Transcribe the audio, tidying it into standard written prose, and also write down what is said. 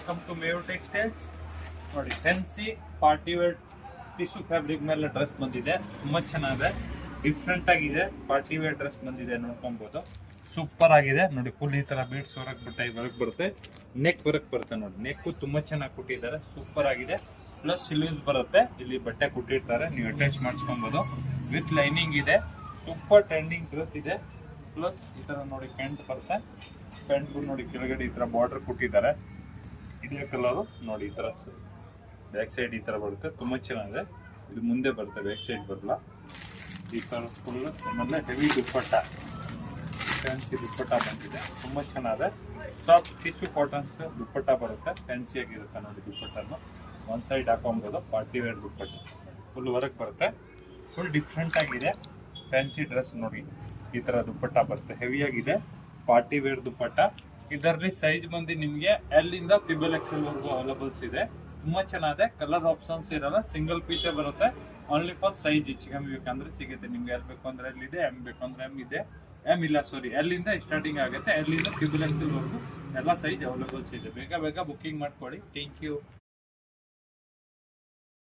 Welcome to ಮೇವ್ textiles. ನೋಡಿ fancy party wear tissue fabric ಮೇಲೆ ಡ್ರೆಸ್ ಬಂದಿದೆ. ತುಂಬಾ ಚೆನ್ನಾಗಿದೆ, ಡಿಫ್ರೆಂಟ್ ಆಗಿದೆ. ಪಾರ್ಟಿ ವೇರ್ ಡ್ರೆಸ್ ಬಂದಿದೆ, ನೋಡ್ಕೊಬಹುದು. ಸೂಪರ್ ಆಗಿದೆ ನೋಡಿ. ಫುಲ್ ಈ ತರ ಬೀಡ್ಸ್ ವರ್ಕ್ ಬರುತ್ತೆ, ನೆಕ್ ವರ್ಕ್ ಬರುತ್ತೆ ನೋಡಿ. ನೆಕ್ ತುಂಬಾ ಚೆನ್ನಾಗಿ ಕೊಟ್ಟಿದ್ದಾರೆ, ಸೂಪರ್ ಆಗಿದೆ. ಪ್ಲಸ್ ಸಿಲೀವ್ಸ್ ಬರುತ್ತೆ, ಇಲ್ಲಿ ಬಟ್ಟೆ ಕೊಟ್ಟಿರ್ತಾರೆ, ನೀವು ಅಟ್ಯಾಚ್ ಮಾಡಿಸ್ಕೊಬಹುದು. ವಿತ್ ಲೈನಿಂಗ್ ಇದೆ, ಸೂಪರ್ ಟ್ರೆಂಡಿಂಗ್ ಡ್ರೆಸ್ ಇದೆ. ಪ್ಲಸ್ ಈ ತರ ನೋಡಿ ಪ್ಯಾಂಟ್ ಬರುತ್ತೆ. ಪ್ಯಾಂಟ್ ನೋಡಿ ಕೆಳಗಡೆ ಈ ತರ ಬಾರ್ಡರ್ ಕೊಟ್ಟಿದ್ದಾರೆ. ಇದೇ ಕಲರ್ ನೋಡಿ, ಈ ತರ ಬ್ಯಾಕ್ ಸೈಡ್ ಈ ತರ ಬರುತ್ತೆ, ತುಂಬಾ ಚೆನ್ನಾಗಿದೆ. ಇದು ಮುಂದೆ ಬರುತ್ತೆ, ಬ್ಯಾಕ್ ಸೈಡ್ ಬರಲ್ಲ. ಈ ತರ ಫುಲ್ ಆಮೇಲೆ ಹೆವಿ ದುಪ್ಪಟ್ಟ, ಫ್ಯಾನ್ಸಿ ದುಪ್ಪಟ್ಟ ಬಂದಿದೆ, ತುಂಬಾ ಚೆನ್ನಾಗಿದೆ. ಸಾಫ್ಟ್ ಟಿಶ್ಯೂ ಕಾಟನ್ಸ್ ದುಪ್ಪಟ್ಟ ಬರುತ್ತೆ, ಫ್ಯಾನ್ಸಿ ಆಗಿರುತ್ತೆ ನೋಡಿ. ದುಪ್ಪಟ್ಟನ್ನು ಒಂದ್ ಸೈಡ್ ಹಾಕೊಬಹುದು. ಪಾರ್ಟಿ ವೇರ್ ದುಪ್ಪಟ್ಟ ಫುಲ್ ವರ್ಕ್ ಬರುತ್ತೆ, ಫುಲ್ ಡಿಫ್ರೆಂಟ್ ಆಗಿದೆ. ಫ್ಯಾನ್ಸಿ ಡ್ರೆಸ್ ನೋಡಿ, ಈ ತರ ದುಪ್ಪಟ್ಟ ಬರುತ್ತೆ, ಹೆವಿ ಆಗಿದೆ. ಪಾರ್ಟಿ ವೇರ್ ದುಪ್ಪಟ್ಟ. ಇದರಲ್ಲಿ ಸೈಜ್ ಬಂದು ನಿಮಗೆ ಎಲ್ ಇಂದ XXL ವರೆಗೂ ಅವೈಲಬಲ್ಸ್ ಇದೆ. ತುಂಬಾ ಚೆನ್ನಾಗಿದೆ. ಕಲರ್ ಆಪ್ಷನ್ಸ್ ಇರಲ್ಲ, ಸಿಂಗಲ್ ಪೀಸೇ ಬರುತ್ತೆ. ಓನ್ಲಿ ಫಾರ್ ಸೈಜ್ ಹೆಚ್ಚು ಕಮ್ಮಿ ಬೇಕಂದ್ರೆ ಸಿಗುತ್ತೆ ನಿಮ್ಗೆ. ಎಲ್ ಬೇಕು ಅಂದ್ರೆ ಎಲ್ ಇದೆ, ಎಂ ಬೇಕು ಅಂದ್ರೆ ಎಂ ಇದೆ. ಎಲ್ ಇಂದ ಸ್ಟಾರ್ಟಿಂಗ್ ಆಗುತ್ತೆ. ಎಲ್ ಇಂದ XXL ವರೆಗೂ ಎಲ್ಲ ಸೈಜ್ ಅವೈಲಬಲ್ಸ್ ಇದೆ. ಬೇಗ ಬುಕ್ಕಿಂಗ್ ಮಾಡ್ಕೊಳ್ಳಿ. Thank you.